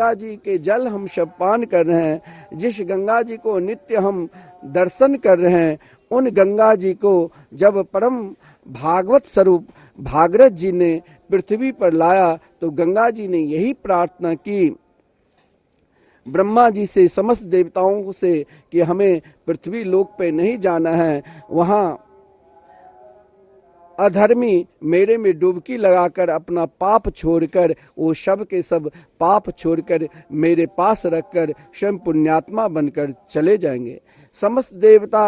गंगा जी के जल हम सब पान कर रहे हैं, जिस गंगा जी को नित्य हम दर्शन कर रहे हैं, उन गंगा जी को जब परम भागवत स्वरूप भागीरथ जी ने पृथ्वी पर लाया तो गंगा जी ने यही प्रार्थना की ब्रह्मा जी से, समस्त देवताओं से कि हमें पृथ्वी लोक पे नहीं जाना है, वहां अधर्मी मेरे में डुबकी लगाकर अपना पाप छोड़कर, वो सब के सब पाप छोड़कर मेरे पास रखकर स्वयं पुण्यात्मा बनकर चले जाएंगे। समस्त देवता,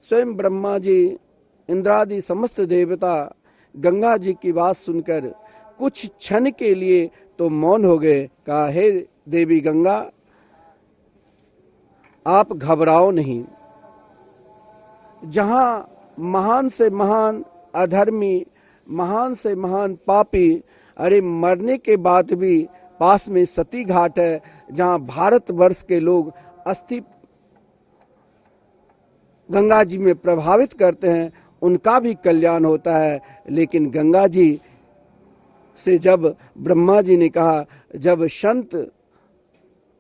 स्वयं ब्रह्मा जी, इंद्रादि समस्त देवता गंगा जी की बात सुनकर कुछ क्षण के लिए तो मौन हो गए। कहा, हे देवी गंगा, आप घबराओ नहीं। जहां महान से महान अधर्मी, महान से महान पापी, अरे मरने के बाद भी पास में सती घाट है, जहां भारतवर्ष के लोग अस्थि गंगा जी में प्रभावित करते हैं, उनका भी कल्याण होता है। लेकिन गंगा जी से जब ब्रह्मा जी ने कहा, जब संत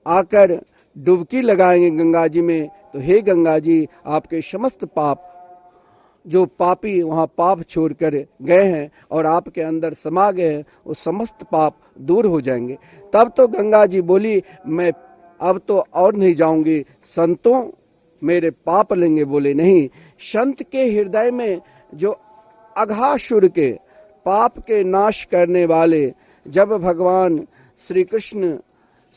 आकर डुबकी लगाएंगे गंगा जी में, तो हे गंगा जी, आपके समस्त पाप, जो पापी वहां पाप छोड़कर गए हैं और आपके अंदर समा गए हैं, वो समस्त पाप दूर हो जाएंगे। तब तो गंगा जी बोली, मैं अब तो और नहीं जाऊंगी, संतों मेरे पाप लेंगे। बोले नहीं, संत के हृदय में जो अघासुर के पाप के नाश करने वाले, जब भगवान श्री कृष्ण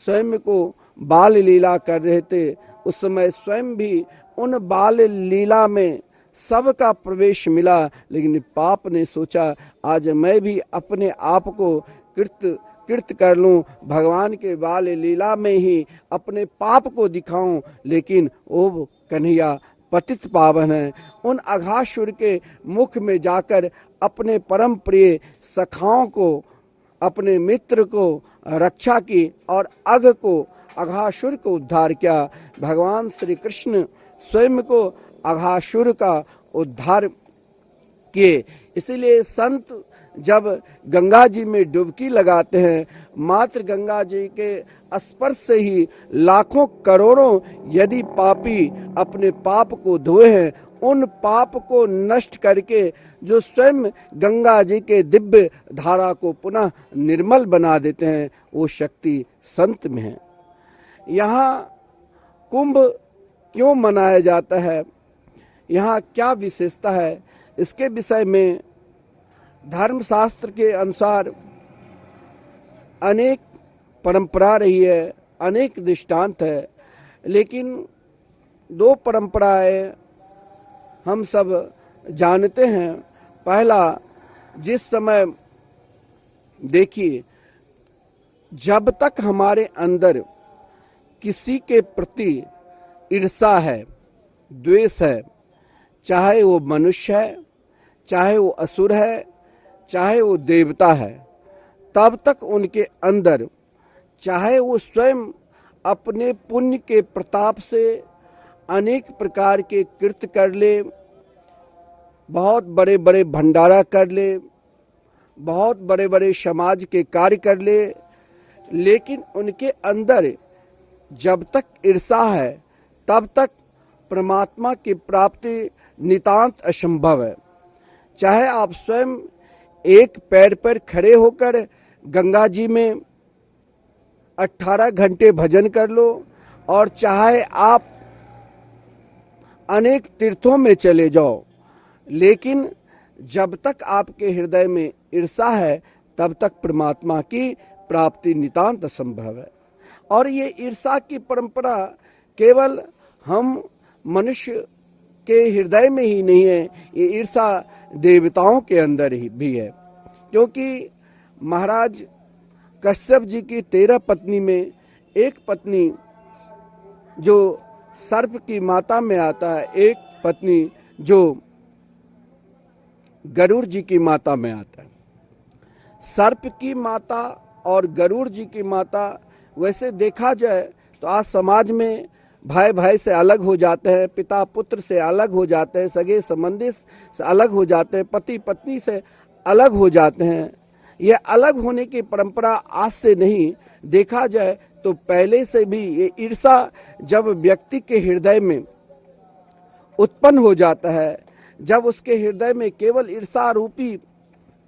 स्वयं को बाल लीला कर रहे थे, उस समय स्वयं भी उन बाल लीला में सबका प्रवेश मिला, लेकिन पाप ने सोचा आज मैं भी अपने आप को कृत कर लूं, भगवान के बाल लीला में ही अपने पाप को दिखाऊं। लेकिन वो कन्हैया पतित पावन है, उन अघासुर के मुख में जाकर अपने परम प्रिय सखाओं को, अपने मित्र को रक्षा की और अघ को, अघासुर को उद्धार किया। भगवान श्री कृष्ण स्वयं को अघासुर का उद्धार किए। इसीलिए संत जब गंगा जी में डुबकी लगाते हैं, मात्र गंगा जी के स्पर्श से ही लाखों करोड़ों यदि पापी अपने पाप को धोए हैं, उन पाप को नष्ट करके जो स्वयं गंगा जी के दिव्य धारा को पुनः निर्मल बना देते हैं, वो शक्ति संत में है। यहाँ कुंभ क्यों मनाया जाता है, यहाँ क्या विशेषता है, इसके विषय में धर्मशास्त्र के अनुसार अनेक परंपरा रही है, अनेक दृष्टांत है। लेकिन दो परंपराएं हम सब जानते हैं। पहला, जिस समय देखिए, जब तक हमारे अंदर किसी के प्रति ईर्ष्या है, द्वेष है, चाहे वो मनुष्य है, चाहे वो असुर है, चाहे वो देवता है, तब तक उनके अंदर, चाहे वो स्वयं अपने पुण्य के प्रताप से अनेक प्रकार के कृत्य कर ले, बहुत बड़े बड़े भंडारा कर ले, बहुत बड़े बड़े समाज के कार्य कर ले, लेकिन उनके अंदर जब तक ईर्ष्या है, तब तक परमात्मा की प्राप्ति नितांत असंभव है। चाहे आप स्वयं एक पैर पर खड़े होकर गंगा जी में 18 घंटे भजन कर लो, और चाहे आप अनेक तीर्थों में चले जाओ, लेकिन जब तक आपके हृदय में ईर्ष्या है, तब तक परमात्मा की प्राप्ति नितांत असंभव है। और ये ईर्ष्या की परंपरा केवल हम मनुष्य के हृदय में ही नहीं है, ये ईर्ष्या देवताओं के अंदर ही भी है। क्योंकि महाराज कश्यप जी की 13 पत्नी में एक पत्नी जो सर्प की माता में आता है, एक पत्नी जो गरुड़ जी की माता में आता है। सर्प की माता और गरुड़ जी की माता, वैसे देखा जाए तो आज समाज में भाई भाई से अलग हो जाते हैं, पिता पुत्र से अलग हो जाते हैं, सगे संबंधी से अलग हो जाते हैं, पति पत्नी से अलग हो जाते हैं। यह अलग होने की परंपरा आज से नहीं, देखा जाए तो पहले से भी ये ईर्षा जब व्यक्ति के हृदय में उत्पन्न हो जाता है, जब उसके हृदय में केवल ईर्षा रूपी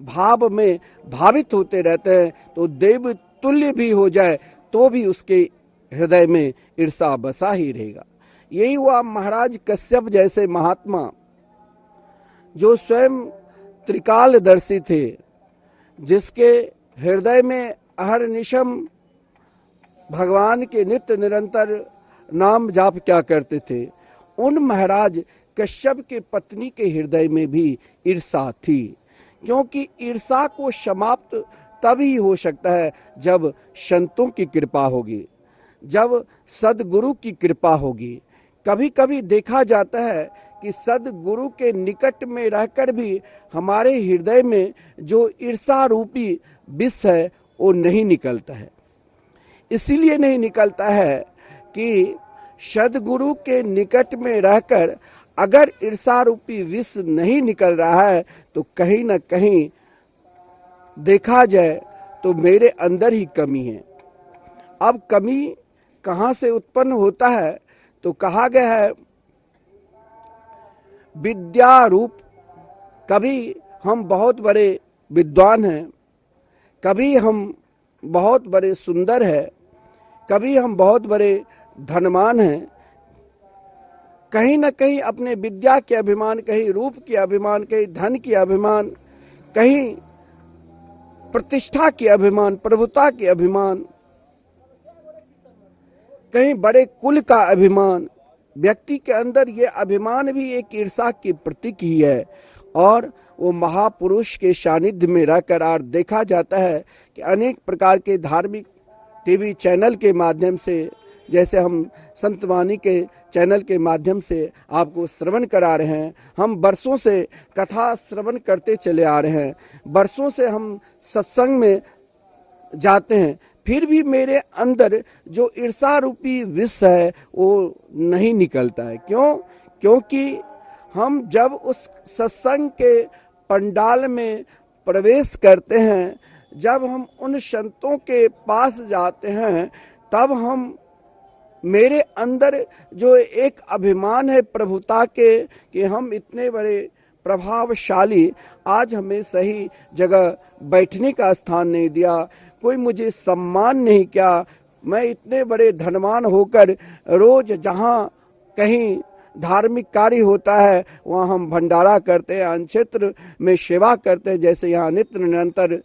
भाव में भावित होते रहते हैं, तो देव तुल्य भी हो जाए तो भी उसके हृदय में ईर्षा बसा ही रहेगा। यही हुआ महाराज कश्यप जैसे महात्मा जो स्वयं त्रिकालदर्शी थे, जिसके हृदय में अहरनिशम भगवान के नित्य निरंतर नाम जाप क्या करते थे। उन महाराज कश्यप के पत्नी के हृदय में भी ईर्षा थी, क्योंकि ईर्षा को समाप्त तभी हो सकता है जब संतों की कृपा होगी, जब सदगुरु की कृपा होगी। कभी कभी देखा जाता है कि सदगुरु के निकट में रहकर भी हमारे हृदय में जो ईर्षा रूपी विष है वो नहीं निकलता है। इसीलिए नहीं निकलता है कि सदगुरु के निकट में रहकर अगर ईर्षा रूपी विष नहीं निकल रहा है तो कहीं न कहीं देखा जाए तो मेरे अंदर ही कमी है। अब कमी कहाँ से उत्पन्न होता है, तो कहा गया है विद्या रूप। कभी हम बहुत बड़े विद्वान हैं, कभी हम बहुत बड़े सुंदर हैं, कभी हम बहुत बड़े धनवान हैं, कहीं न कहीं अपने विद्या के अभिमान, कहीं रूप के अभिमान, कहीं धन के अभिमान, कहीं प्रतिष्ठा के अभिमान, प्रभुता के अभिमान, कहीं बड़े कुल का अभिमान। व्यक्ति के अंदर ये अभिमान भी एक ईर्षा की प्रतीक ही है। और वो महापुरुष के सानिध्य में रहकर और देखा जाता है कि अनेक प्रकार के धार्मिक टीवी चैनल के माध्यम से, जैसे हम संतवाणी के चैनल के माध्यम से आपको श्रवण करा रहे हैं, हम वर्षों से कथा श्रवण करते चले आ रहे हैं, वर्षों से हम सत्संग में जाते हैं, फिर भी मेरे अंदर जो ईर्षा रूपी विष है वो नहीं निकलता है। क्यों? क्योंकि हम जब उस सत्संग के पंडाल में प्रवेश करते हैं, जब हम उन संतों के पास जाते हैं, तब हम मेरे अंदर जो एक अभिमान है प्रभुता के कि हम इतने बड़े प्रभावशाली, आज हमें सही जगह बैठने का स्थान नहीं दिया, कोई मुझे सम्मान नहीं किया, मैं इतने बड़े धनवान होकर रोज जहाँ कहीं धार्मिक कार्य होता है वहाँ हम भंडारा करते हैं, अन्य क्षेत्र में सेवा करते हैं। जैसे यहाँ नित्य निरंतर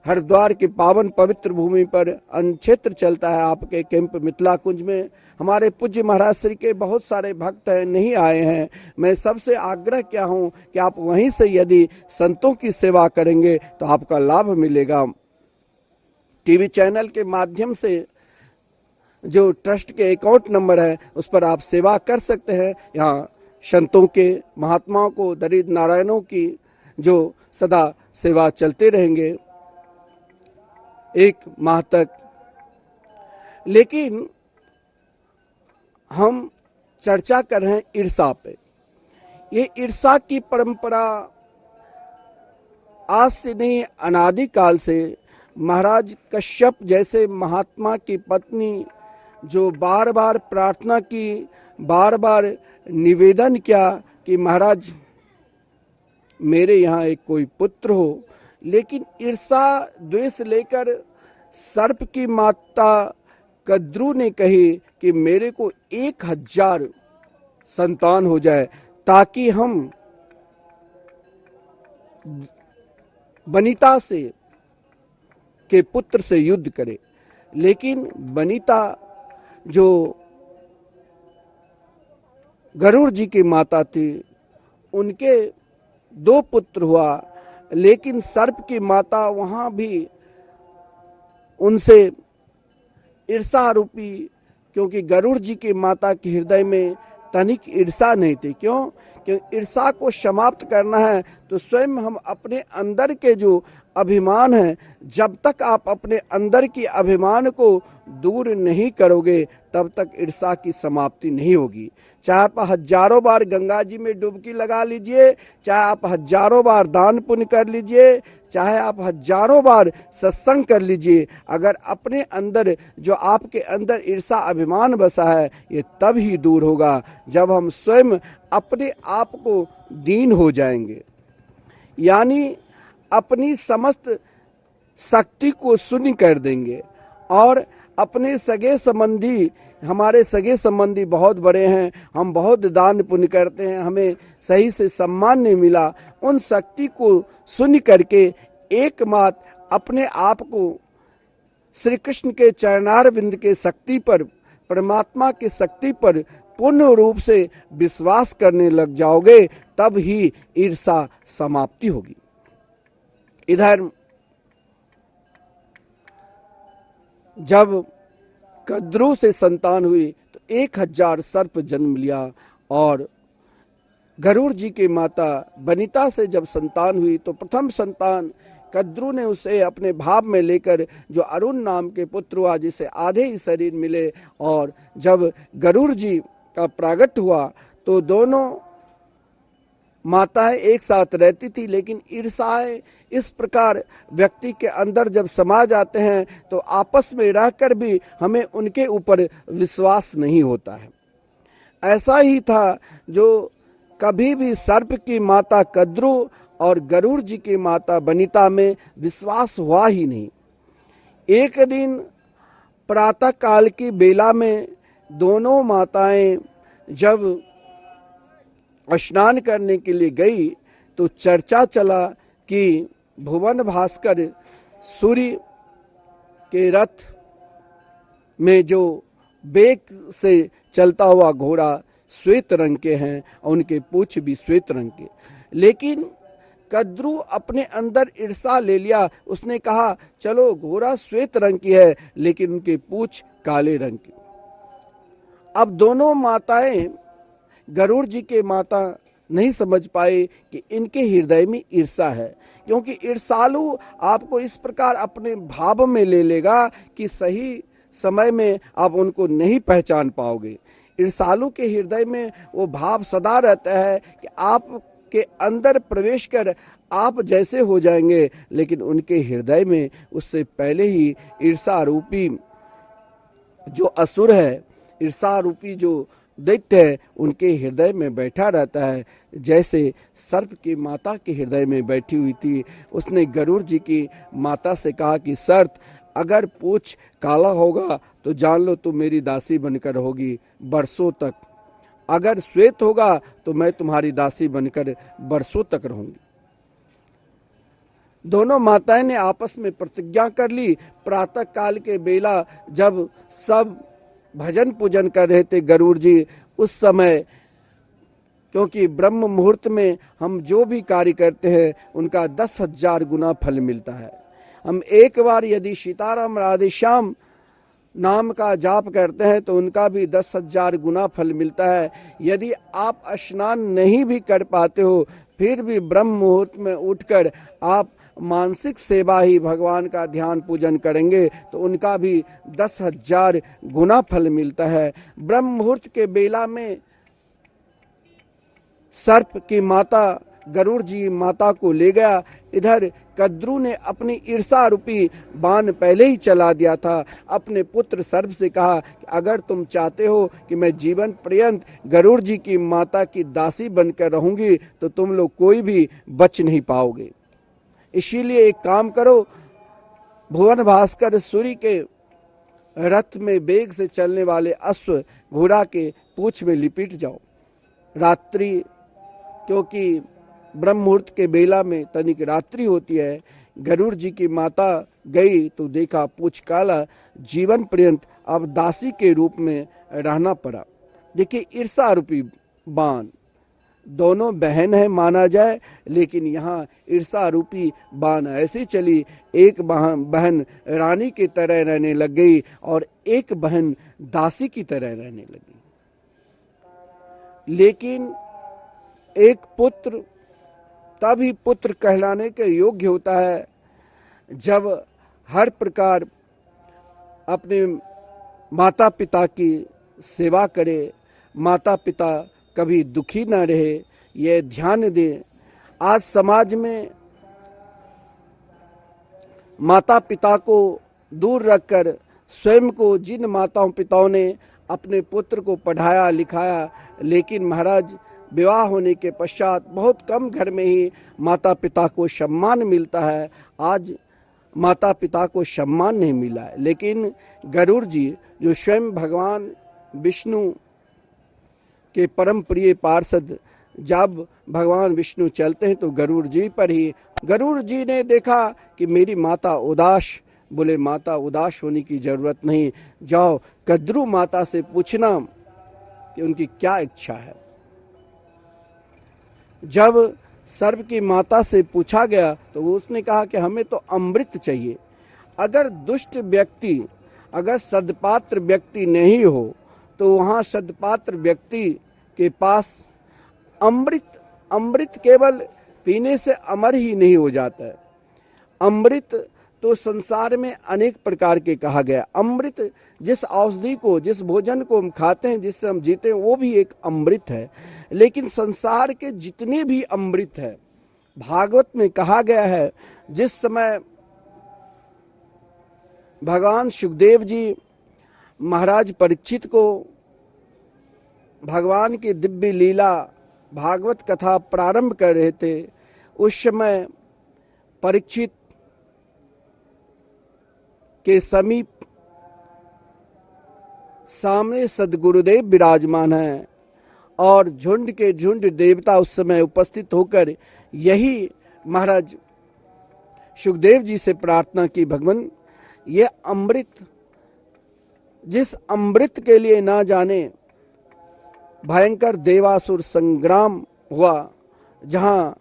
हरिद्वार की पावन पवित्र भूमि पर क्षेत्र चलता है, आपके कैंप मिथिला कुंज में हमारे पूज्य महाराज श्री के बहुत सारे भक्त नहीं आए हैं। मैं सबसे आग्रह किया हूँ कि आप वहीं से यदि संतों की सेवा करेंगे तो आपका लाभ मिलेगा। टीवी चैनल के माध्यम से जो ट्रस्ट के अकाउंट नंबर है उस पर आप सेवा कर सकते हैं। यहाँ संतों के, महात्माओं को, दरिद्र नारायणों की जो सदा सेवा चलते रहेंगे 1 माह तक। लेकिन हम चर्चा कर रहे हैं ईर्षा पे। ये ईर्षा की परंपरा आज से नहीं, अनादिकाल से महाराज कश्यप जैसे महात्मा की पत्नी जो बार बार प्रार्थना की, बार बार निवेदन किया कि महाराज मेरे यहाँ एक कोई पुत्र हो, लेकिन ईर्षा द्वेष लेकर सर्प की माता कद्रू ने कही कि मेरे को 1000 संतान हो जाए ताकि हम बनिता से के पुत्र से युद्ध करें। लेकिन बनिता जो गरुड़ जी की माता थी, उनके 2 पुत्र हुआ, लेकिन सर्प की माता वहां भी उनसे ईर्षा रूपी, क्योंकि गरुड़ जी की माता के हृदय में तनिक ईर्षा नहीं थी। क्यों? क्योंकि ईर्षा को समाप्त करना है तो स्वयं हम अपने अंदर के जो अभिमान है, जब तक आप अपने अंदर की अभिमान को दूर नहीं करोगे तब तक ईर्षा की समाप्ति नहीं होगी। चाहे आप हजारों बार गंगा जी में डुबकी लगा लीजिए, चाहे आप हजारों बार दान पुण्य कर लीजिए, चाहे आप हजारों बार सत्संग कर लीजिए, अगर अपने अंदर जो आपके अंदर ईर्षा अभिमान बसा है ये तब ही दूर होगा जब हम स्वयं अपने आप को दीन हो जाएंगे, यानी अपनी समस्त शक्ति को शून्य कर देंगे और अपने सगे संबंधी, हमारे सगे संबंधी बहुत बड़े हैं, हम बहुत दान पुण्य करते हैं, हमें सही से सम्मान नहीं मिला, उन शक्ति को शून्य करके एकमात्र अपने आप को श्री कृष्ण के चरणार बिंद के शक्ति पर, परमात्मा की शक्ति पर पूर्ण रूप से विश्वास करने लग जाओगे, तब ही ईर्षा समाप्ति होगी। इधर जब कद्रू से संतान हुई तो 1000 सर्प जन्म लिया और गरुड़ जी की माता बनिता से जब संतान हुई तो प्रथम संतान कद्रू ने उसे अपने भाव में लेकर जो अरुण नाम के पुत्र हुआ, जिसे आधे ही शरीर मिले, और जब गरुड़ जी का प्रागट्य हुआ तो दोनों माताएं एक साथ रहती थी, लेकिन ईर्षाएं इस प्रकार व्यक्ति के अंदर जब समा जाते हैं तो आपस में रहकर भी हमें उनके ऊपर विश्वास नहीं होता है। ऐसा ही था जो कभी भी सर्प की माता कद्रू और गरुड़ जी की माता बनिता में विश्वास हुआ ही नहीं। एक दिन प्रातः काल की बेला में दोनों माताएं जब स्नान करने के लिए गई तो चर्चा चला कि भुवन भास्कर सूर्य के रथ में जो वेग से चलता हुआ घोड़ा श्वेत रंग के हैं और उनके पूंछ भी श्वेत रंग के, लेकिन कद्रू अपने अंदर ईर्षा ले लिया। उसने कहा चलो घोड़ा श्वेत रंग की है लेकिन उनके पूंछ काले रंग की। अब दोनों माताएं गरुड़ जी के माता नहीं समझ पाए कि इनके हृदय में ईर्षा है, क्योंकि ईर्षालु आपको इस प्रकार अपने भाव में ले लेगा कि सही समय में आप उनको नहीं पहचान पाओगे। ईर्षालु के हृदय में वो भाव सदा रहता है कि आपके अंदर प्रवेश कर आप जैसे हो जाएंगे, लेकिन उनके हृदय में उससे पहले ही ईर्षा रूपी जो असुर है, ईर्षा रूपी जो दैत्य है, उनके हृदय में बैठा रहता है, जैसे सर्प की माता के हृदय में बैठी हुई थी। उसने गरुड़ जी की माता से कहा कि शर्त, अगर पूछ काला होगा तो जान लो तुम मेरी दासी बनकर होगी बरसों तक, अगर श्वेत होगा तो मैं तुम्हारी दासी बनकर बरसों तक रहूंगी। दोनों माताएं ने आपस में प्रतिज्ञा कर ली। प्रातः काल के बेला जब सब भजन पूजन कर रहे थे गरुड़ जी, उस समय, क्योंकि ब्रह्म मुहूर्त में हम जो भी कार्य करते हैं उनका 10,000 गुना फल मिलता है। हम एक बार यदि सीताराम राधे श्याम नाम का जाप करते हैं तो उनका भी 10,000 गुना फल मिलता है। यदि आप स्नान नहीं भी कर पाते हो फिर भी ब्रह्म मुहूर्त में उठकर आप मानसिक सेवा ही भगवान का ध्यान पूजन करेंगे तो उनका भी 10,000 गुना फल मिलता है। ब्रह्म मुहूर्त के बेला में सर्प की माता गरुड़ जी माता को ले गया। इधर कद्रू ने अपनी ईर्षा रूपी बाण पहले ही चला दिया था। अपने पुत्र सर्प से कहा कि अगर तुम चाहते हो कि मैं जीवन पर्यंत गरुड़ जी की माता की दासी बनकर रहूंगी तो तुम लोग कोई भी बच नहीं पाओगे। इसीलिए एक काम करो, भुवन भास्कर सूर्य के रथ में वेग से चलने वाले अश्व घोड़ा के पूंछ में लिपट जाओ। रात्रि, क्योंकि ब्रह्म मुहूर्त के बेला में तनिक रात्रि होती है, गरुड़ जी की माता गई तो देखा पूंछ काला, जीवन पर्यंत अब दासी के रूप में रहना पड़ा। देखिए ईर्षा रूपी बाण, दोनों बहन है माना जाए, लेकिन यहाँ ईर्षा रूपी बाण ऐसी चली, एक बहन रानी की तरह रहने लग गई और एक बहन दासी की तरह रहने लगी। लेकिन एक पुत्र तभी पुत्र कहलाने के योग्य होता है जब हर प्रकार अपने माता पिता की सेवा करे, माता पिता कभी दुखी न रहे, ये ध्यान दें। आज समाज में माता पिता को दूर रखकर स्वयं को जिन माताओं पिताओं ने अपने पुत्र को पढ़ाया लिखाया, लेकिन महाराज विवाह होने के पश्चात बहुत कम घर में ही माता पिता को सम्मान मिलता है। आज माता पिता को सम्मान नहीं मिला है। लेकिन गरुड़ जी जो स्वयं भगवान विष्णु के परम प्रिय पार्षद, जब भगवान विष्णु चलते हैं तो गरुड़ जी पर ही, गरुड़ जी ने देखा कि मेरी माता उदास, बोले माता उदास होने की जरूरत नहीं, जाओ कद्रू माता से पूछना कि उनकी क्या इच्छा है। जब सर्प की माता से पूछा गया तो उसने कहा कि हमें तो अमृत चाहिए। अगर दुष्ट व्यक्ति, अगर सदपात्र व्यक्ति नहीं हो तो वहां सदपात्र व्यक्ति के पास अमृत केवल पीने से अमर ही नहीं हो जाता है। अमृत तो संसार में अनेक प्रकार के कहा गया। अमृत जिस औषधि को, जिस भोजन को हम खाते हैं, जिससे हम जीते हैं, वो भी एक अमृत है। लेकिन संसार के जितने भी अमृत है, भागवत में कहा गया है, जिस समय भगवान सुखदेव जी महाराज परीक्षित को भगवान की दिव्य लीला भागवत कथा प्रारंभ कर रहे थे, उस समय परीक्षित के समीप सामने सदगुरुदेव विराजमान हैं और झुंड के झुंड देवता उस समय उपस्थित होकर यही महाराज सुखदेव जी से प्रार्थना की, भगवान ये अमृत, जिस अमृत के लिए ना जाने भयंकर देवासुर संग्राम हुआ, जहां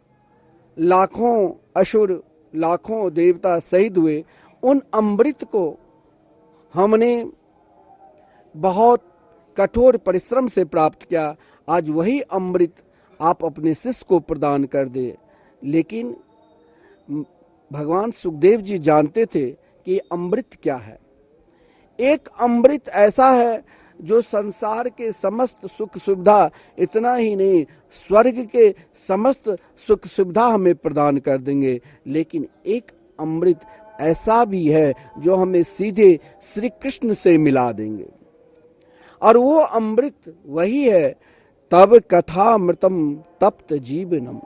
लाखों असुर, लाखों देवता शहीद हुए, उन अमृत को हमने बहुत कठोर परिश्रम से प्राप्त किया। आज वही अमृत आप अपने शिष्य को प्रदान कर दे। लेकिन भगवान सुखदेव जी जानते थे कि अमृत क्या है। एक अमृत ऐसा है जो संसार के समस्त सुख सुविधा, इतना ही नहीं स्वर्ग के समस्त सुख सुविधा हमें प्रदान कर देंगे। लेकिन एक अमृत ऐसा भी है जो हमें सीधे श्री कृष्ण से मिला देंगे, और वो अमृत वही है तब कथामृतम तप्त जीवनम।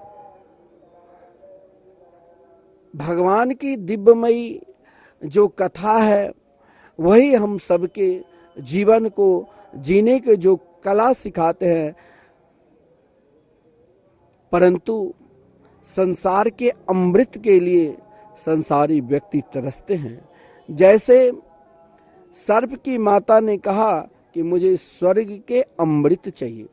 भगवान की दिव्यमयी जो कथा है वही हम सबके जीवन को जीने के जो कला सिखाते हैं। परंतु संसार के अमृत के लिए संसारी व्यक्ति तरसते हैं। जैसे सर्प की माता ने कहा कि मुझे स्वर्ग के अमृत चाहिए।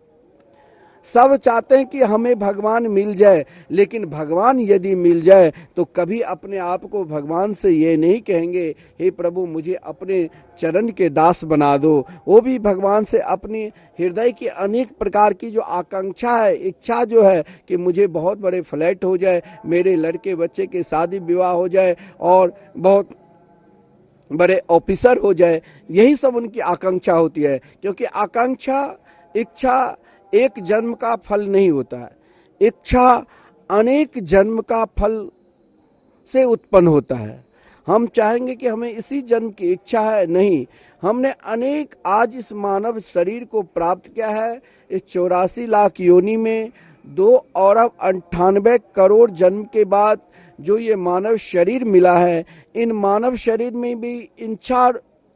सब चाहते हैं कि हमें भगवान मिल जाए, लेकिन भगवान यदि मिल जाए तो कभी अपने आप को भगवान से ये नहीं कहेंगे हे प्रभु मुझे अपने चरण के दास बना दो। वो भी भगवान से अपनी हृदय की अनेक प्रकार की जो आकांक्षा है, इच्छा जो है कि मुझे बहुत बड़े फ्लैट हो जाए, मेरे लड़के बच्चे के शादी विवाह हो जाए और बहुत बड़े ऑफिसर हो जाए, यही सब उनकी आकांक्षा होती है। क्योंकि आकांक्षा, इच्छा एक जन्म का फल नहीं होता है, इच्छा अनेक जन्म का फल से उत्पन्न होता है। हम चाहेंगे कि हमें इसी जन्म की इच्छा है, नहीं, हमने अनेक आज इस मानव शरीर को प्राप्त किया है। इस 84 लाख योनि में 2 अरब 98 करोड़ जन्म के बाद जो ये मानव शरीर मिला है, इन मानव शरीर में भी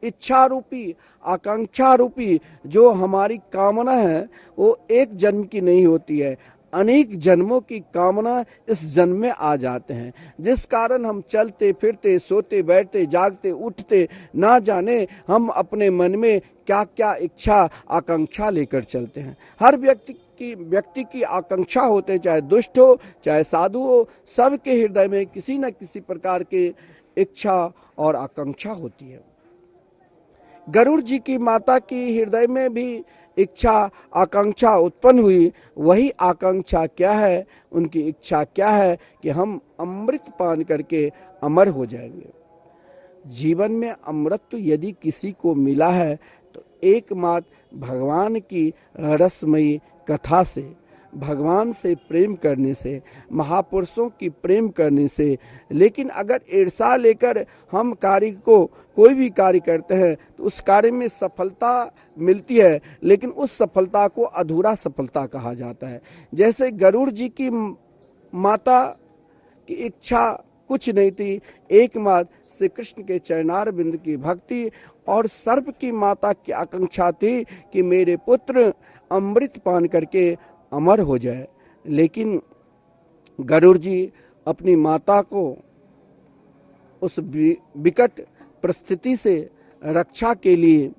इच्छा रूपी, आकांक्षा रूपी जो हमारी कामना है वो एक जन्म की नहीं होती है, अनेक जन्मों की कामना इस जन्म में आ जाते हैं। जिस कारण हम चलते फिरते, सोते बैठते, जागते उठते, ना जाने हम अपने मन में क्या क्या इच्छा आकांक्षा लेकर चलते हैं। हर व्यक्ति की आकांक्षा होते, चाहे दुष्ट हो चाहे साधु हो, सबके हृदय में किसी न किसी प्रकार की इच्छा और आकांक्षा होती है। गरुड़ जी की माता की हृदय में भी इच्छा आकांक्षा उत्पन्न हुई, वही आकांक्षा क्या है, उनकी इच्छा क्या है कि हम अमृत पान करके अमर हो जाएंगे। जीवन में अमृत यदि किसी को मिला है तो एकमात्र भगवान की रसमयी कथा से, भगवान से प्रेम करने से, महापुरुषों की प्रेम करने से। लेकिन अगर ईर्षा लेकर हम कार्य को, कोई भी कार्य करते हैं तो उस कार्य में सफलता मिलती है, लेकिन उस सफलता को अधूरा सफलता कहा जाता है। जैसे गरुड़ जी की माता की इच्छा कुछ नहीं थी, एकमात्र श्री कृष्ण के चरणार बिंद की भक्ति, और सर्प की माता की आकांक्षा थी कि मेरे पुत्र अमृत पान करके अमर हो जाए। लेकिन गरुड़ जी अपनी माता को उस विकट परिस्थिति से रक्षा के लिए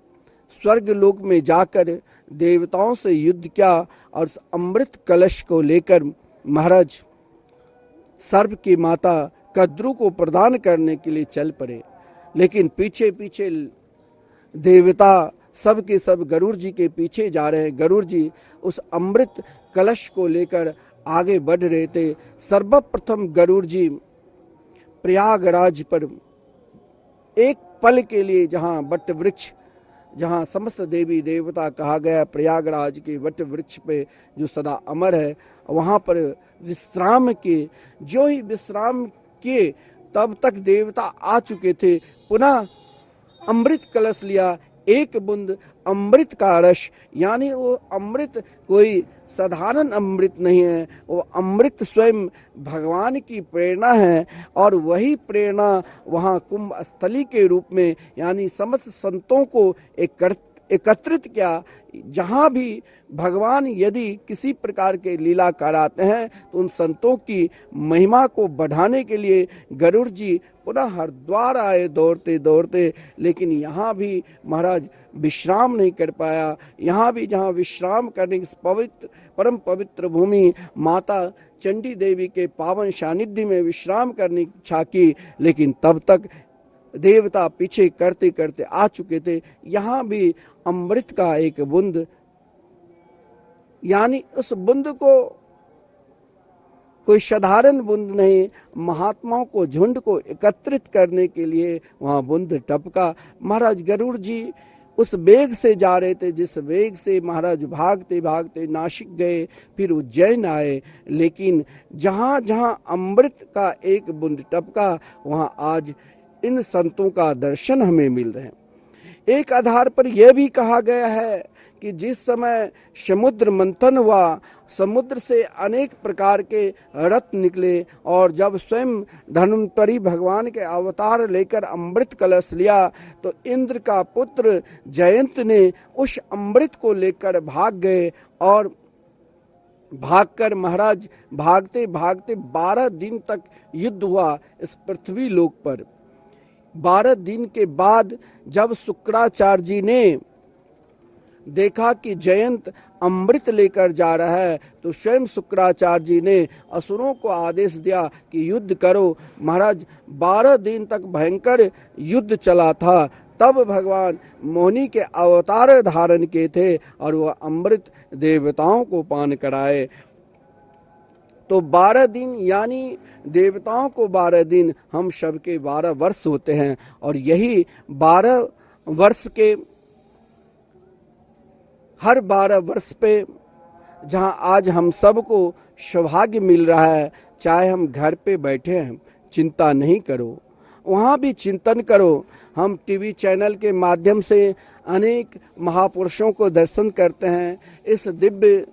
स्वर्ग लोक में जाकर देवताओं से युद्ध किया और उस अमृत कलश को लेकर महाराज सर्प की माता कद्रु को प्रदान करने के लिए चल पड़े। लेकिन पीछे पीछे देवता सब के सब गरुड़ जी के पीछे जा रहे हैं। गरुड़ जी उस अमृत कलश को लेकर आगे बढ़ रहे थे। सर्वप्रथम गरुड़ जी प्रयागराज पर एक पल के लिए, जहां वट वृक्ष, जहां समस्त देवी देवता कहा गया, प्रयागराज के वट वृक्ष पे जो सदा अमर है, वहां पर विश्राम किए। जो ही विश्राम किए तब तक देवता आ चुके थे। पुनः अमृत कलश लिया, एक बूंद अमृत का रस, यानी वो अमृत कोई साधारण अमृत नहीं है, वो अमृत स्वयं भगवान की प्रेरणा है। और वही प्रेरणा वहाँ कुंभ स्थली के रूप में, यानी समस्त संतों को एकत्रित किया। जहाँ भी भगवान यदि किसी प्रकार के लीला कराते हैं तो उन संतों की महिमा को बढ़ाने के लिए गरुड़ जी पुनः हरिद्वार आए दौड़ते दौड़ते। लेकिन यहाँ भी महाराज विश्राम नहीं कर पाया। यहाँ भी जहाँ विश्राम करने की पवित्र, परम पवित्र भूमि माता चंडी देवी के पावन सानिध्य में विश्राम करने की इच्छा की, लेकिन तब तक देवता पीछे करते करते आ चुके थे। यहाँ भी अमृत का एक बूंद, यानी उस बूंद को कोई साधारण बूंद नहीं, महात्माओं को, झुंड को एकत्रित करने के लिए वहां बूंद टपका। महाराज गरुड़ जी उस वेग से जा रहे थे जिस वेग से महाराज भागते भागते नासिक गए, फिर उज्जैन आए। लेकिन जहां जहां अमृत का एक बूंद टपका, वहां आज इन संतों का दर्शन हमें मिल रहे हैं। एक आधार पर यह भी कहा गया है कि जिस समय समुद्र मंथन हुआ, समुद्र से अनेक प्रकार के रत्न निकले, और जब स्वयं धन्वंतरी भगवान के अवतार लेकर अमृत कलश लिया तो इंद्र का पुत्र जयंत ने उस अमृत को लेकर भाग गए। और भागकर महाराज भागते भागते 12 दिन तक युद्ध हुआ इस पृथ्वी लोक पर। 12 दिन के बाद जब शुक्राचार्य जी ने देखा कि जयंत अमृत लेकर जा रहा है, तो स्वयं शुक्राचार्य जी ने असुरों को आदेश दिया कि युद्ध करो। महाराज 12 दिन तक भयंकर युद्ध चला था। तब भगवान मोहिनी के अवतार धारण किए थे और वह अमृत देवताओं को पान कराए। तो 12 दिन, यानी देवताओं को 12 दिन, हम सबके 12 वर्ष होते हैं। और यही 12 वर्ष के हर 12 वर्ष पे जहां आज हम सबको सौभाग्य मिल रहा है, चाहे हम घर पे बैठे हैं, चिंता नहीं करो, वहां भी चिंतन करो। हम टीवी चैनल के माध्यम से अनेक महापुरुषों को दर्शन करते हैं, इस दिव्य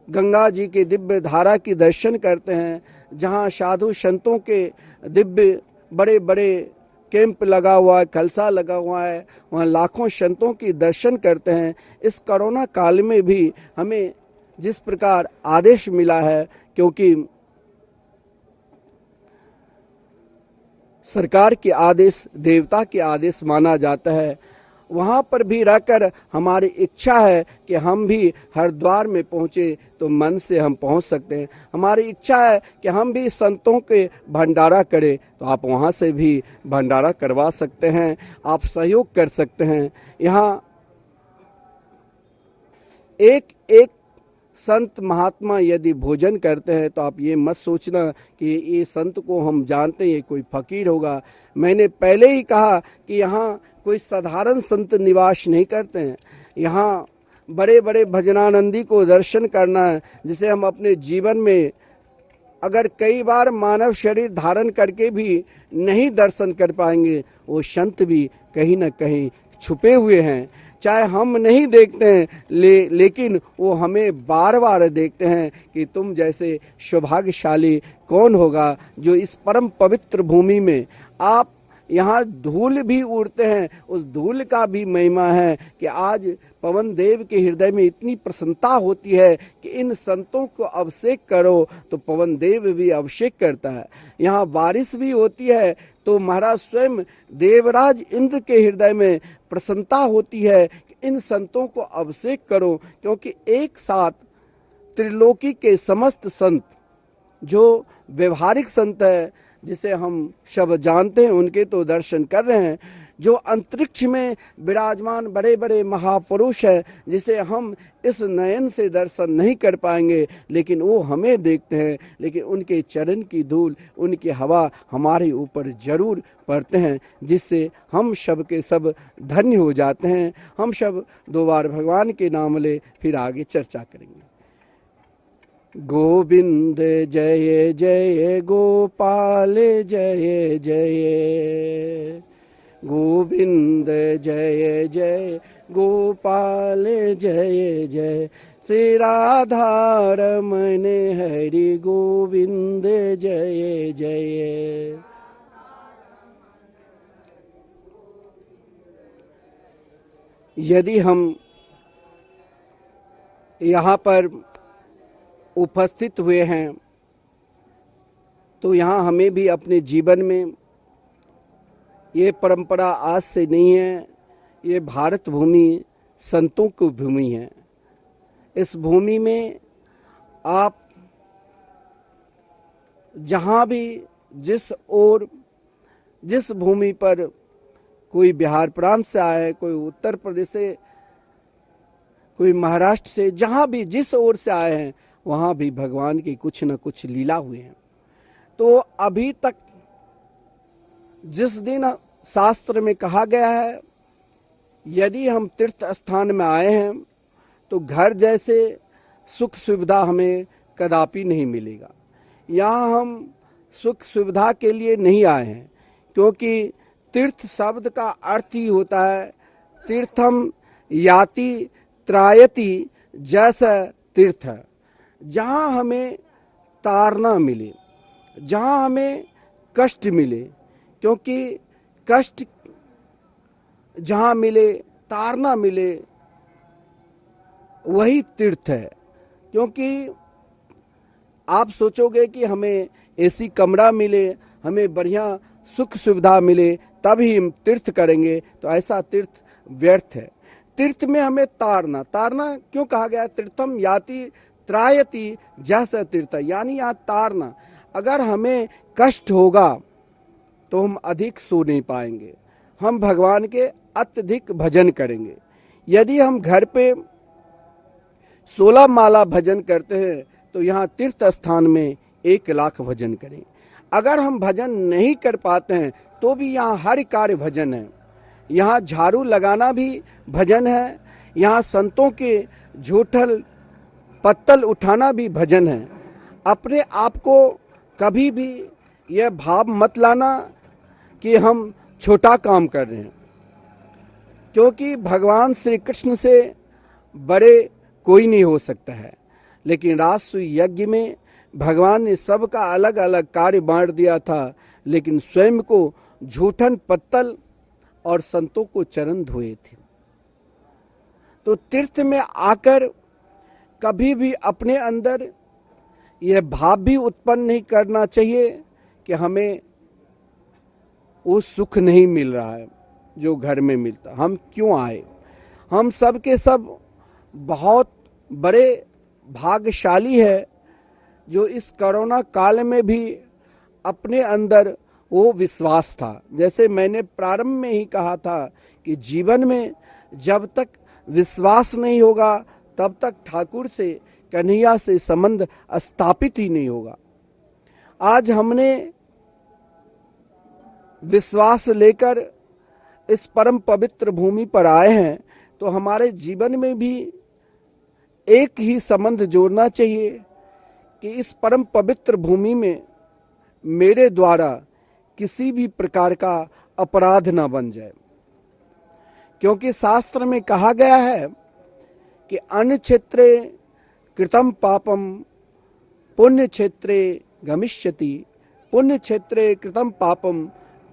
गंगा जी के दिव्य धारा की दर्शन करते हैं, जहां साधु संतों के दिव्य बड़े बड़े कैंप लगा हुआ है, कलसा लगा हुआ है, वहाँ लाखों संतों की दर्शन करते हैं। इस कोरोना काल में भी हमें जिस प्रकार आदेश मिला है, क्योंकि सरकार के आदेश देवता के आदेश माना जाता है, वहाँ पर भी रहकर हमारी इच्छा है कि हम भी हरिद्वार में पहुँचे तो मन से हम पहुँच सकते हैं। हमारी इच्छा है कि हम भी संतों के भंडारा करें, तो आप वहाँ से भी भंडारा करवा सकते हैं, आप सहयोग कर सकते हैं। यहाँ एक एक संत महात्मा यदि भोजन करते हैं तो आप ये मत सोचना कि ये संत को हम जानते हैं, कोई फकीर होगा। मैंने पहले ही कहा कि यहाँ कोई साधारण संत निवास नहीं करते हैं। यहाँ बड़े बड़े भजनानंदी को दर्शन करना है, जिसे हम अपने जीवन में अगर कई बार मानव शरीर धारण करके भी नहीं दर्शन कर पाएंगे, वो संत भी कहीं न कहीं छुपे हुए हैं। चाहे हम नहीं देखते हैं लेकिन वो हमें बार बार देखते हैं कि तुम जैसे सौभाग्यशाली कौन होगा जो इस परम पवित्र भूमि में आप यहाँ धूल भी उड़ते हैं, उस धूल का भी महिमा है कि आज पवन देव के हृदय में इतनी प्रसन्नता होती है कि इन संतों को अभिषेक करो तो पवन देव भी अभिषेक करता है। यहाँ बारिश भी होती है तो महाराज स्वयं देवराज इंद्र के हृदय में प्रसन्नता होती है कि इन संतों को अभिषेक करो, क्योंकि एक साथ त्रिलोकी के समस्त संत जो व्यवहारिक संत है जिसे हम सब जानते हैं उनके तो दर्शन कर रहे हैं, जो अंतरिक्ष में विराजमान बड़े बड़े महापुरुष हैं जिसे हम इस नयन से दर्शन नहीं कर पाएंगे लेकिन वो हमें देखते हैं, लेकिन उनके चरण की धूल उनकी हवा हमारे ऊपर जरूर पड़ते हैं, जिससे हम सब के सब धन्य हो जाते हैं। हम सब दो बार भगवान के नाम ले फिर आगे चर्चा करेंगे। गोविंद जय जय गोपाल जय जय, गोविंद जय जय गोपाल जय जय, श्री राधा रमण हरि गोविंद जय जय। यदि हम यहाँ पर उपस्थित हुए हैं तो यहाँ हमें भी अपने जीवन में, ये परंपरा आज से नहीं है, ये भारत भूमि संतों की भूमि है। इस भूमि में आप जहाँ भी जिस भूमि पर कोई बिहार प्रांत से आया है, कोई उत्तर प्रदेश से, कोई महाराष्ट्र से, जहाँ भी जिस ओर से आए हैं वहाँ भी भगवान की कुछ न कुछ लीला हुई है। तो अभी तक जिस दिन शास्त्र में कहा गया है यदि हम तीर्थ स्थान में आए हैं तो घर जैसे सुख सुविधा हमें कदापि नहीं मिलेगा। यहाँ हम सुख सुविधा के लिए नहीं आए हैं, क्योंकि तीर्थ शब्द का अर्थ ही होता है तीर्थम याति त्रायति, जैसा तीर्थ है जहाँ हमें तारना मिले, जहाँ हमें कष्ट मिले, क्योंकि कष्ट जहाँ मिले, तारना मिले, वही तीर्थ है। क्योंकि आप सोचोगे कि हमें एसी कमरा मिले, हमें बढ़िया सुख सुविधा मिले तभी हम तीर्थ करेंगे, तो ऐसा तीर्थ व्यर्थ है। तीर्थ में हमें तारना क्यों कहा गया? तीर्थम याति त्रायति जैसा तीर्थ, यानी यहाँ तारना। अगर हमें कष्ट होगा तो हम अधिक सो नहीं पाएंगे, हम भगवान के अत्यधिक भजन करेंगे। यदि हम घर पे 16 माला भजन करते हैं तो यहाँ तीर्थ स्थान में 1 लाख भजन करें। अगर हम भजन नहीं कर पाते हैं तो भी यहाँ हर कार्य भजन है। यहाँ झाड़ू लगाना भी भजन है, यहाँ संतों के झूठल पत्तल उठाना भी भजन है। अपने आप को कभी भी यह भाव मत लाना कि हम छोटा काम कर रहे हैं, क्योंकि भगवान श्री कृष्ण से बड़े कोई नहीं हो सकता है। लेकिन राजसूय यज्ञ में भगवान ने सबका अलग अलग कार्य बांट दिया था, लेकिन स्वयं को झूठन पत्तल और संतों को चरण धोए थे। तो तीर्थ में आकर कभी भी अपने अंदर यह भाव भी उत्पन्न नहीं करना चाहिए कि हमें वो सुख नहीं मिल रहा है जो घर में मिलता, हम क्यों आए। हम सब के सब बहुत बड़े भाग्यशाली है जो इस कोरोना काल में भी अपने अंदर वो विश्वास था। जैसे मैंने प्रारंभ में ही कहा था कि जीवन में जब तक विश्वास नहीं होगा तब तक ठाकुर से, कन्हैया से संबंध स्थापित ही नहीं होगा। आज हमने विश्वास लेकर इस परम पवित्र भूमि पर आए हैं, तो हमारे जीवन में भी एक ही संबंध जोड़ना चाहिए कि इस परम पवित्र भूमि में मेरे द्वारा किसी भी प्रकार का अपराध ना बन जाए। क्योंकि शास्त्र में कहा गया है कि अन्य क्षेत्रे कृतम पापम पुण्य क्षेत्रे गमिष्यति, पुण्य क्षेत्रे कृतम पापम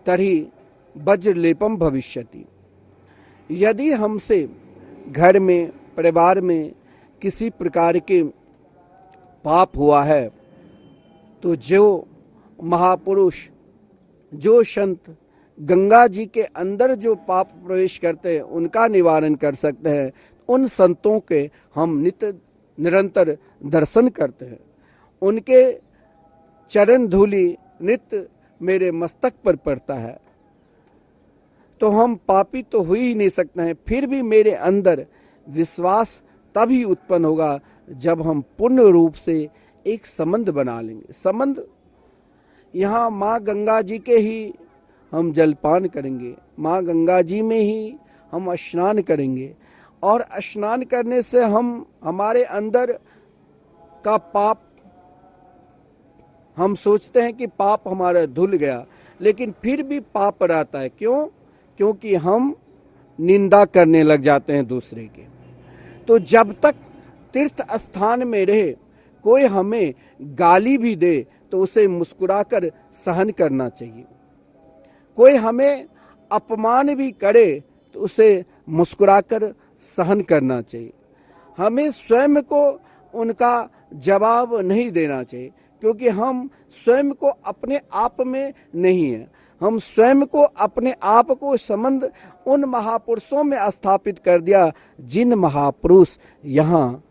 तर्हि वज्रलेपम भविष्यति। यदि हमसे घर में, परिवार में किसी प्रकार के पाप हुआ है, तो जो महापुरुष, जो संत गंगा जी के अंदर जो पाप प्रवेश करते हैं उनका निवारण कर सकते हैं, उन संतों के हम नित्य निरंतर दर्शन करते हैं। उनके चरण धूलि नित्य मेरे मस्तक पर पड़ता है, तो हम पापी तो हो ही नहीं सकते हैं। फिर भी मेरे अंदर विश्वास तभी उत्पन्न होगा जब हम पूर्ण रूप से एक संबंध बना लेंगे। संबंध यहाँ माँ गंगा जी के ही हम जलपान करेंगे, माँ गंगा जी में ही हम स्नान करेंगे, और स्नान करने से हम हमारे अंदर का पाप, हम सोचते हैं कि पाप हमारा धुल गया, लेकिन फिर भी पाप रहता है। क्यों? क्योंकि हम निंदा करने लग जाते हैं दूसरे के। तो जब तक तीर्थ स्थान में रहे, कोई हमें गाली भी दे तो उसे मुस्कुराकर सहन करना चाहिए। कोई हमें अपमान भी करे तो उसे मुस्कुराकर सहन करना चाहिए। हमें स्वयं को उनका जवाब नहीं देना चाहिए, क्योंकि हम स्वयं को अपने आप में नहीं है। हम स्वयं को, अपने आप को संबंध उन महापुरुषों में स्थापित कर दिया, जिन महापुरुष यहाँ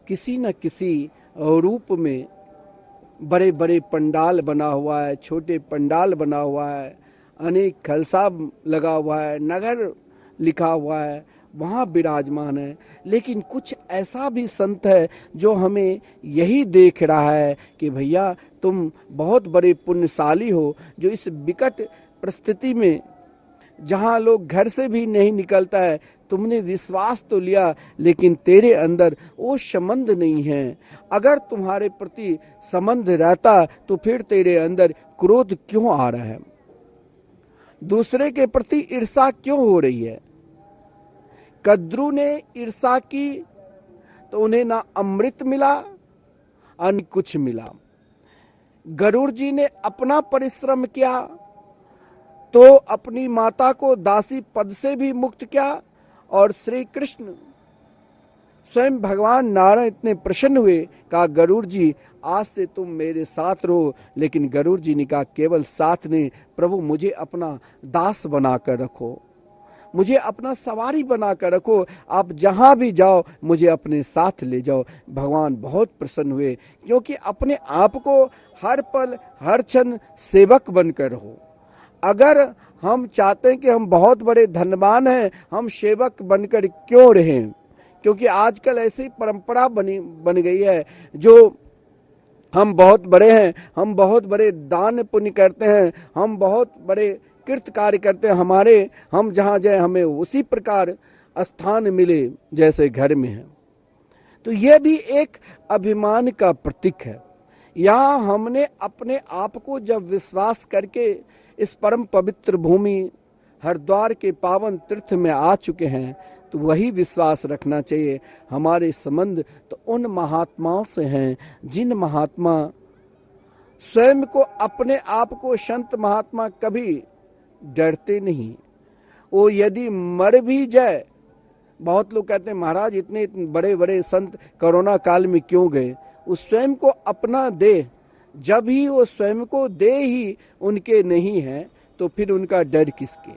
किसी न किसी रूप में, बड़े बड़े पंडाल बना हुआ है, छोटे पंडाल बना हुआ है, अनेक खलसा लगा हुआ है, नगर लिखा हुआ है, वहाँ विराजमान है। लेकिन कुछ ऐसा भी संत है जो हमें यही देख रहा है कि भैया तुम बहुत बड़े पुण्यशाली हो, जो इस विकट परिस्थिति में, जहाँ लोग घर से भी नहीं निकलता है, तुमने विश्वास तो लिया लेकिन तेरे अंदर वो संबंध नहीं है। अगर तुम्हारे प्रति संबंध रहता तो फिर तेरे अंदर क्रोध क्यों आ रहा है? दूसरे के प्रति ईर्षा क्यों हो रही है? कद्रू ने ईर्षा की तो उन्हें ना अमृत मिला और न कुछ मिला। गरुड़ जी ने अपना परिश्रम किया तो अपनी माता को दासी पद से भी मुक्त किया, और श्री कृष्ण स्वयं भगवान नारायण इतने प्रसन्न हुए, कहा गरुड़ जी आज से तुम मेरे साथ रहो। लेकिन गरुड़ जी ने कहा केवल साथ नहीं, प्रभु मुझे अपना दास बनाकर रखो, मुझे अपना सवारी बनाकर रखो, आप जहां भी जाओ मुझे अपने साथ ले जाओ। भगवान बहुत प्रसन्न हुए, क्योंकि अपने आप को हर पल हर क्षण सेवक बनकर रहो। अगर हम चाहते हैं कि हम बहुत बड़े धनवान हैं, हम सेवक बनकर क्यों रहें? क्योंकि आजकल ऐसी परंपरा बन गई है, जो हम बहुत बड़े हैं, हम बहुत बड़े दान पुण्य करते हैं, हम बहुत बड़े कृत कार्य करते हैं, हम जहाँ जाए हमें उसी प्रकार स्थान मिले जैसे घर में है। तो यह भी एक अभिमान का प्रतीक है। यहाँ हमने अपने आप को जब विश्वास करके इस परम पवित्र भूमि हरिद्वार के पावन तीर्थ में आ चुके हैं, तो वही विश्वास रखना चाहिए। हमारे संबंध तो उन महात्माओं से हैं जिन महात्मा स्वयं को, अपने आप को, संत महात्मा कभी डरते नहीं। वो यदि मर भी जाए, बहुत लोग कहते हैं महाराज इतने बड़े बड़े संत कोरोना काल में क्यों गए? वो स्वयं को अपना दे, जब ही वो स्वयं को दे ही उनके नहीं है, तो फिर उनका डर किसके?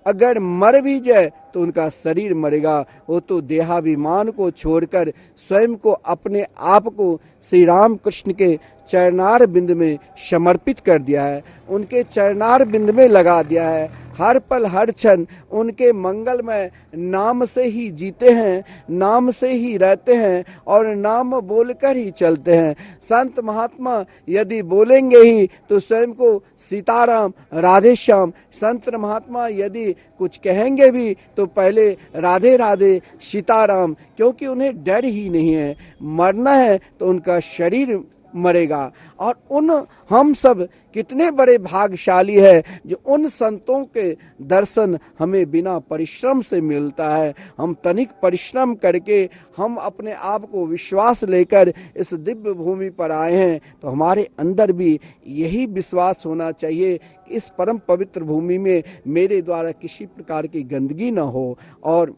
अगर मर भी जाए तो उनका शरीर मरेगा। वो तो देहाभिमान को छोड़कर स्वयं को, अपने आप को श्री राम कृष्ण के चरणार बिंद में समर्पित कर दिया है, उनके चरणार बिंद में लगा दिया है। हर पल हर क्षण उनके मंगलमय नाम से ही जीते हैं, नाम से ही रहते हैं और नाम बोलकर ही चलते हैं। संत महात्मा यदि बोलेंगे ही तो स्वयं को सीताराम राधे श्याम, संत महात्मा यदि कुछ कहेंगे भी तो पहले राधे राधे सीताराम, क्योंकि उन्हें डर ही नहीं है। मरना है तो उनका शरीर मरेगा। और उन हम सब कितने बड़े भाग्यशाली है जो उन संतों के दर्शन हमें बिना परिश्रम से मिलता है। हम तनिक परिश्रम करके हम अपने आप को विश्वास लेकर इस दिव्य भूमि पर आए हैं, तो हमारे अंदर भी यही विश्वास होना चाहिए कि इस परम पवित्र भूमि में मेरे द्वारा किसी प्रकार की गंदगी न हो। और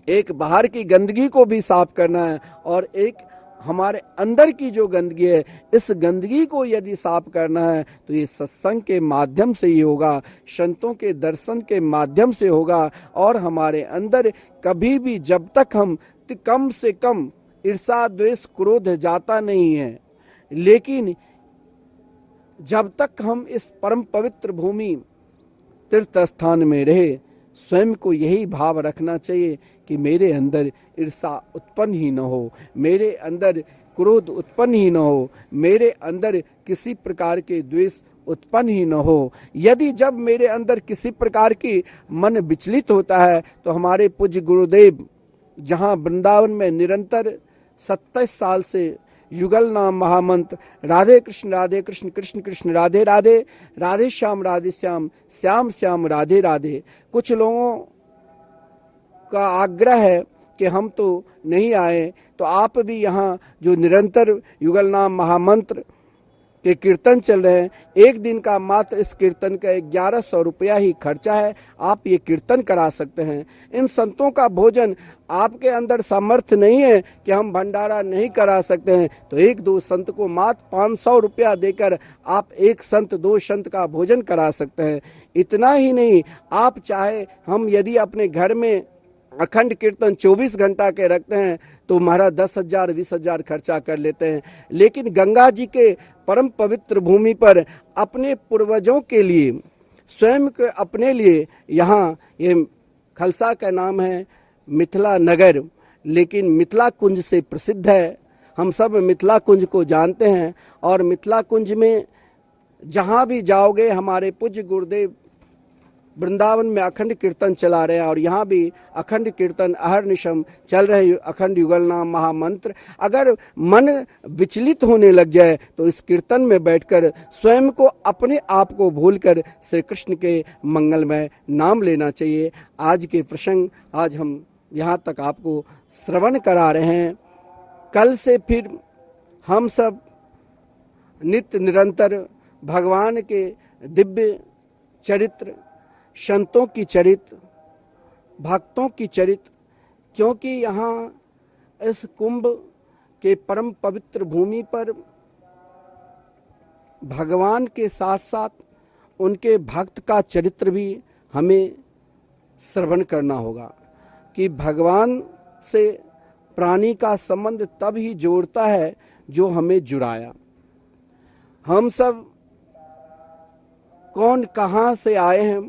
एक बाहर की गंदगी को भी साफ करना है और एक हमारे अंदर की जो गंदगी है, इस गंदगी को यदि साफ करना है तो ये सत्संग के माध्यम से ही होगा, संतों के दर्शन के माध्यम से होगा। और हमारे अंदर कभी भी जब तक हम कम से कम ईर्षा द्वेष क्रोध जाता नहीं है, लेकिन जब तक हम इस परम पवित्र भूमि तीर्थ स्थान में रहे, स्वयं को यही भाव रखना चाहिए कि मेरे अंदर ईर्षा उत्पन्न ही न हो, मेरे अंदर क्रोध उत्पन्न ही न हो, मेरे अंदर किसी प्रकार के द्वेष उत्पन्न ही न हो। यदि जब मेरे अंदर किसी प्रकार की मन विचलित होता है तो हमारे पूज्य गुरुदेव जहाँ वृंदावन में निरंतर 27 साल से युगल नाम महामंत्र राधे कृष्ण कृष्ण कृष्ण राधे राधे, राधे श्याम श्याम श्याम राधे राधे। कुछ लोगों का आग्रह है कि हम तो नहीं आए, तो आप भी यहाँ जो निरंतर युगल नाम महामंत्र के कीर्तन चल रहे हैं, एक दिन का मात्र इस कीर्तन का 1100 रुपया ही खर्चा है, आप ये कीर्तन करा सकते हैं। इन संतों का भोजन, आपके अंदर सामर्थ्य नहीं है कि हम भंडारा नहीं करा सकते हैं, तो एक दो संत को मात्र 500 रुपया देकर आप एक संत दो संत का भोजन करा सकते हैं। इतना ही नहीं, आप चाहे हम यदि अपने घर में अखंड कीर्तन 24 घंटा के रखते हैं तो हमारा 10,000 20,000 खर्चा कर लेते हैं, लेकिन गंगा जी के परम पवित्र भूमि पर अपने पूर्वजों के लिए, स्वयं के अपने लिए, यहाँ ये खलसा का नाम है मिथिला नगर, लेकिन मिथिला कुंज से प्रसिद्ध है। हम सब मिथिला कुंज को जानते हैं और मिथिला कुंज में जहाँ भी जाओगे, हमारे पूज्य गुरुदेव वृंदावन में अखंड कीर्तन चला रहे हैं और यहाँ भी अखंड कीर्तन अहर्निशम चल रहे हैं, अखंड युगल नाम महामंत्र। अगर मन विचलित होने लग जाए तो इस कीर्तन में बैठकर स्वयं को, अपने आप को भूलकर श्री कृष्ण के मंगलमय नाम लेना चाहिए। आज के प्रसंग आज हम यहाँ तक आपको श्रवण करा रहे हैं। कल से फिर हम सब नित्य निरंतर भगवान के दिव्य चरित्र, संतों की चरित्र, भक्तों की चरित्र, क्योंकि यहाँ इस कुंभ के परम पवित्र भूमि पर भगवान के साथ साथ उनके भक्त का चरित्र भी हमें श्रवण करना होगा कि भगवान से प्राणी का संबंध तब ही जोड़ता है जो हमें जुड़ाया। हम सब कौन कहाँ से आए हैं,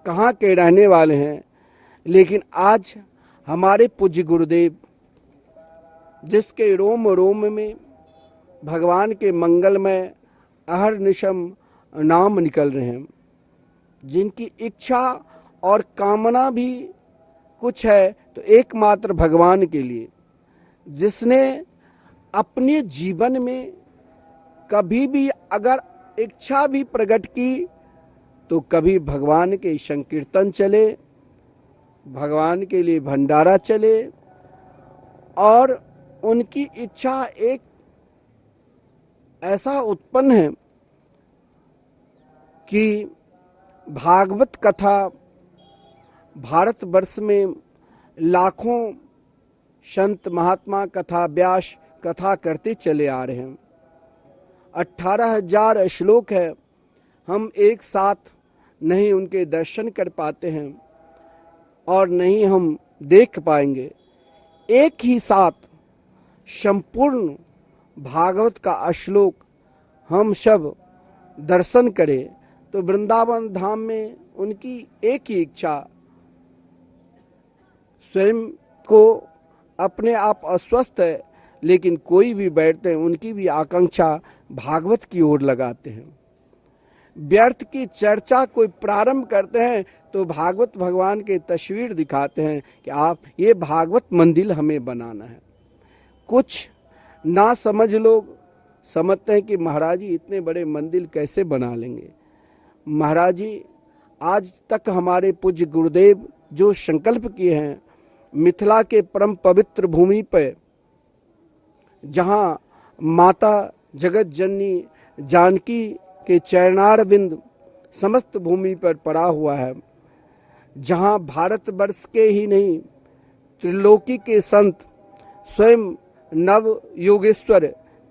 कहाँ के रहने वाले हैं, लेकिन आज हमारे पूज्य गुरुदेव जिसके रोम रोम में भगवान के मंगलमय अहर्निशम नाम निकल रहे हैं, जिनकी इच्छा और कामना भी कुछ है तो एकमात्र भगवान के लिए, जिसने अपने जीवन में कभी भी अगर इच्छा भी प्रकट की तो कभी भगवान के संकीर्तन चले, भगवान के लिए भंडारा चले, और उनकी इच्छा एक ऐसा उत्पन्न है कि भागवत कथा भारतवर्ष में लाखों संत महात्मा कथा व्यास कथा करते चले आ रहे हैं। 18,000 श्लोक है, हम एक साथ नहीं उनके दर्शन कर पाते हैं और नहीं हम देख पाएंगे। एक ही साथ संपूर्ण भागवत का श्लोक हम सब दर्शन करें तो वृंदावन धाम में उनकी एक ही इच्छा, स्वयं को अपने आप अस्वस्थ है, लेकिन कोई भी बैठते हैं उनकी भी आकांक्षा भागवत की ओर लगाते हैं। व्यर्थ की चर्चा कोई प्रारंभ करते हैं तो भागवत भगवान के तस्वीर दिखाते हैं कि आप ये भागवत मंदिर हमें बनाना है। कुछ ना समझ लोग समझते हैं कि महाराज जी इतने बड़े मंदिर कैसे बना लेंगे। महाराज जी आज तक हमारे पूज्य गुरुदेव जो संकल्प किए हैं, मिथिला के परम पवित्र भूमि पर जहां माता जगत जननी जानकी के चरणारविंद समस्त भूमि पर पड़ा हुआ है, जहां भारतवर्ष के ही नहीं त्रिलोकी के संत स्वयं नव योगेश्वर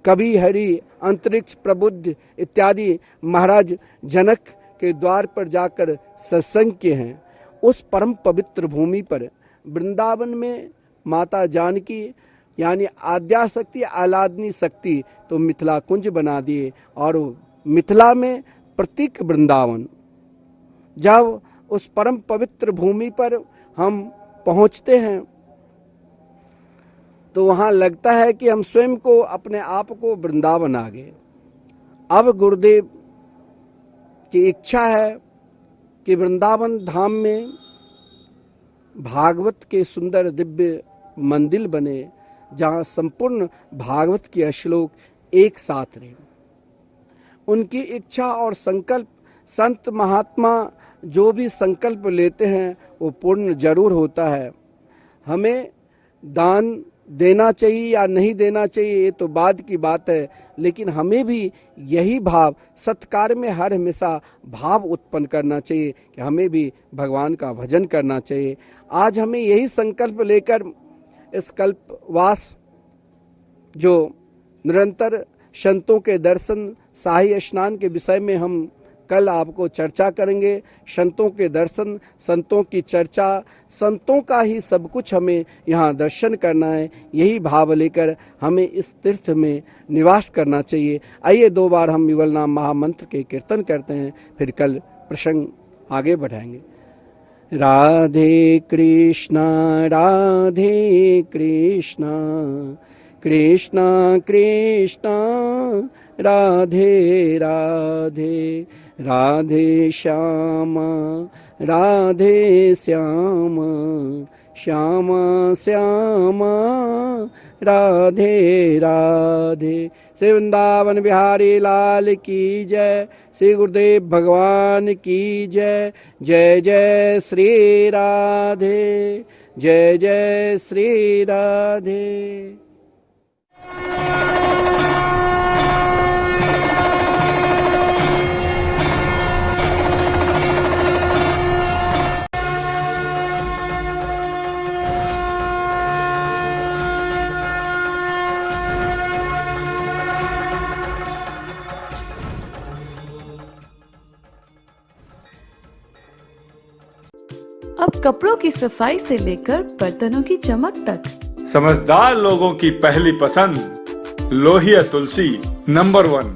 कवि हरि अंतरिक्ष प्रबुद्ध इत्यादि महाराज जनक के द्वार पर जाकर सत्संग किए हैं। उस परम पवित्र भूमि पर वृंदावन में माता जानकी यानी आद्या शक्ति आह्लादनी शक्ति तो मिथिला कुंज बना दिए, और मिथिला में प्रतीक वृंदावन। जब उस परम पवित्र भूमि पर हम पहुंचते हैं तो वहां लगता है कि हम स्वयं को अपने आप को वृंदावन आ गए। अब गुरुदेव की इच्छा है कि वृंदावन धाम में भागवत के सुंदर दिव्य मंदिर बने, जहां संपूर्ण भागवत के श्लोक एक साथ रहे। उनकी इच्छा और संकल्प, संत महात्मा जो भी संकल्प लेते हैं वो पूर्ण जरूर होता है। हमें दान देना चाहिए या नहीं देना चाहिए ये तो बाद की बात है, लेकिन हमें भी यही भाव, सत्कार में हर हमेशा भाव उत्पन्न करना चाहिए कि हमें भी भगवान का भजन करना चाहिए। आज हमें यही संकल्प लेकर इस कल्पवास जो निरंतर संतों के दर्शन, शाही स्नान के विषय में हम कल आपको चर्चा करेंगे। संतों के दर्शन, संतों की चर्चा, संतों का ही सब कुछ हमें यहाँ दर्शन करना है। यही भाव लेकर हमें इस तीर्थ में निवास करना चाहिए। आइए 2 बार हम युगल नाम महामंत्र के कीर्तन करते हैं, फिर कल प्रसंग आगे बढ़ाएंगे। राधे कृष्णा राधे कृष्णा, कृष्णा कृष्णा राधे राधे, राधे श्यामा राधे श्यामा, श्यामा श्यामा राधे राधे। श्री वृंदावन बिहारी लाल की जय, श्री गुरुदेव भगवान की जय। जय जय श्री राधे, जय जय श्री राधे। अब कपड़ों की सफाई से लेकर बर्तनों की चमक तक, समझदार लोगों की पहली पसंद लोहिया तुलसी नंबर 1।